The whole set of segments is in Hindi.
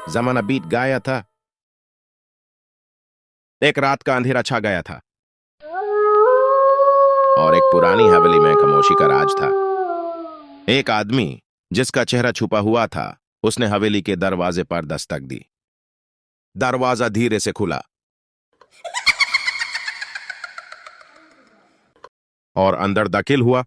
जमाना बीत गया था। एक रात का अंधेरा छा गया था और एक पुरानी हवेली में खामोशी का राज था। एक आदमी जिसका चेहरा छुपा हुआ था, उसने हवेली के दरवाजे पर दस्तक दी। दरवाजा धीरे से खुला और अंदर दाखिल हुआ।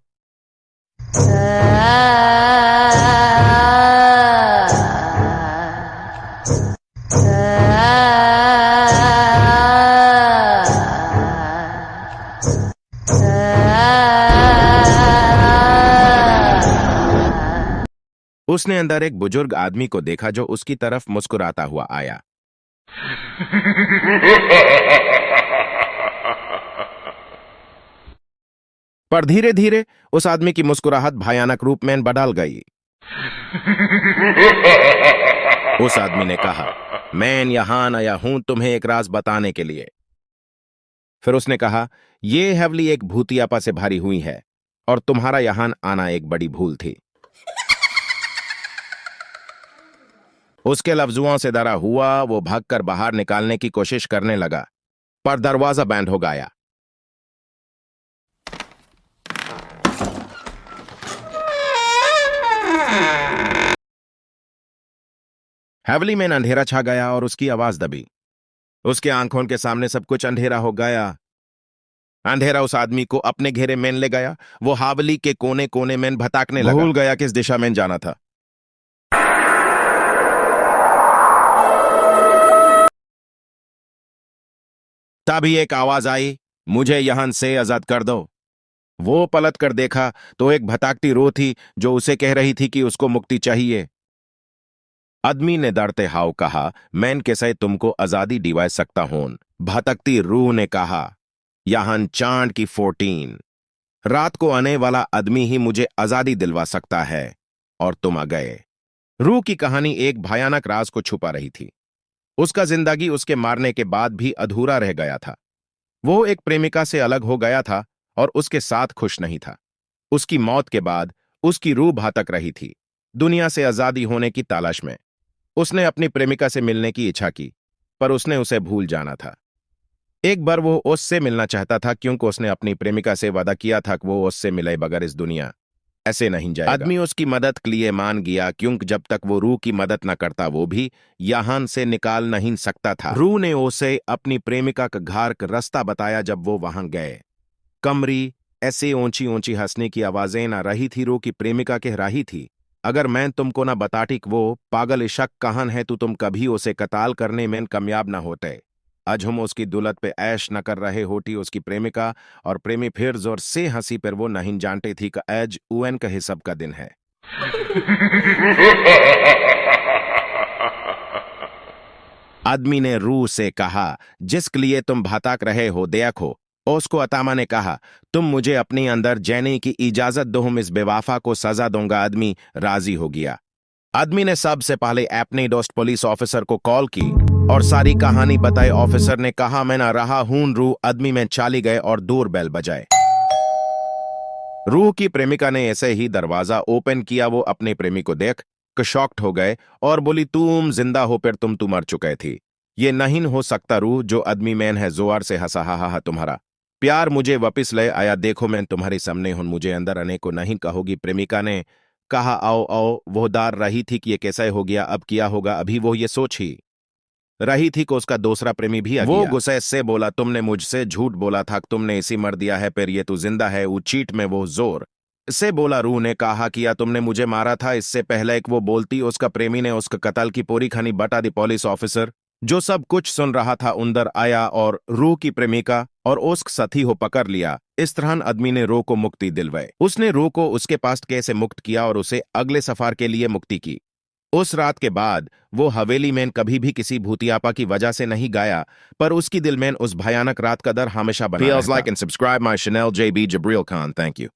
उसने अंदर एक बुजुर्ग आदमी को देखा जो उसकी तरफ मुस्कुराता हुआ आया। पर धीरे धीरे उस आदमी की मुस्कुराहट भयानक रूप में बदल गई। उस आदमी ने कहा, मैं यहां आया हूं तुम्हें एक राज बताने के लिए। फिर उसने कहा, यह हवेली एक भूतियापा से भरी हुई है और तुम्हारा यहां आना एक बड़ी भूल थी। उसके लफ्जों से डरा हुआ वो भागकर बाहर निकालने की कोशिश करने लगा, पर दरवाजा बंद हो गया। हवेली में अंधेरा छा गया और उसकी आवाज दबी। उसके आंखों के सामने सब कुछ अंधेरा हो गया। अंधेरा उस आदमी को अपने घेरे में ले गया। वो हवेली के कोने कोने में भटकने लगा, भूल गया किस दिशा में जाना था। तभी एक आवाज आई, मुझे यहां से आजाद कर दो। वो पलट कर देखा तो एक भटकती रूह थी जो उसे कह रही थी कि उसको मुक्ति चाहिए। आदमी ने डरते हाव कहा, मैं कैसे तुमको आजादी दिवा सकता हूं। भटकती रूह ने कहा, यहां चांद की 14 रात को आने वाला आदमी ही मुझे आजादी दिलवा सकता है और तुम आ गए। रूह की कहानी एक भयानक राज को छुपा रही थी। उसका जिंदगी उसके मारने के बाद भी अधूरा रह गया था। वो एक प्रेमिका से अलग हो गया था और उसके साथ खुश नहीं था। उसकी मौत के बाद उसकी रूह भटक रही थी, दुनिया से आजादी होने की तलाश में। उसने अपनी प्रेमिका से मिलने की इच्छा की, पर उसने उसे भूल जाना था। एक बार वो उससे मिलना चाहता था क्योंकि उसने अपनी प्रेमिका से वादा किया था कि वो उससे मिले बगैर इस दुनिया ऐसे नहीं जाएगा। आदमी उसकी मदद के लिए मान गया क्योंकि जब तक वो रूह की मदद न करता वो भी यहां से निकाल नहीं सकता था। रूह ने उसे अपनी प्रेमिका का घर का रास्ता बताया। जब वो वहां गए, कमरी ऐसे ऊंची ऊंची हंसने की आवाजें न रही थी। रूह की प्रेमिका कह रही थी, अगर मैं तुमको ना बताती कि वो पागल इशक कहन है तो तुम कभी उसे कत्ल करने में कामयाब न होते। आज हम उसकी दुलत पे ऐश न कर रहे होती। उसकी प्रेमिका और प्रेमी फिर जोर से हंसी, पर वो नहीं जानती थी कि आज UN का हिसाब का दिन है। आदमी ने रूह से कहा, जिसके लिए तुम भटक रहे हो देखो। उसको अतामा ने कहा, तुम मुझे अपने अंदर जाने की इजाजत दो, हम इस बेवाफा को सजा दूंगा। आदमी राजी हो गया। आदमी ने सबसे पहले अपने दोस्त पुलिस ऑफिसर को कॉल की और सारी कहानी बताई। ऑफिसर ने कहा, मैं ना रहा हूं। रूह आदमी में चाली गए और दूर बेल बजाए। रूह की प्रेमिका ने ऐसे ही दरवाजा ओपन किया। वो अपने प्रेमी को देख कर शॉक्ड हो गए और बोली, तुम जिंदा हो पर तुम तो मर चुके थी। ये नहीं हो सकता। रूह जो आदमी मैन है जोर से हंसा, हा तुम्हारा प्यार मुझे वापिस ले आया। देखो मैं तुम्हारे सामने हूं, मुझे अंदर आने को नहीं कहोगी। प्रेमिका ने कहा, आओ आओ। वो दार रही थी कि ये कैसे हो गया, अब क्या होगा। अभी वो ये सोच ही रही थी कि उसका दूसरा प्रेमी भी आ गया। वो गुस्से से बोला, तुमने मुझसे झूठ बोला था, तुमने इसी मर दिया है, पर ये तो जिंदा है। वो चीट में वो जोर से बोला। रूह ने कहा, किया तुमने मुझे मारा था। इससे पहले एक वो बोलती, उसका प्रेमी ने उसका कत्ल की पूरी कहानी बता दी। पुलिस ऑफिसर जो सब कुछ सुन रहा था अंदर आया और रूह की प्रेमिका और उसका साथी हो पकड़ लिया। इस तरह आदमी ने रूह को मुक्ति दिलवाई। उसने रूह को उसके पास्ट कैसे मुक्त किया और उसे अगले सफर के लिए मुक्ति की। उस रात के बाद वो हवेली में कभी भी किसी भूतियापा की वजह से नहीं गया, पर उसकी दिल में उस भयानक रात का डर हमेशा बना रहता। Please like and subscribe my channel JB Jabril Khan. Thank you.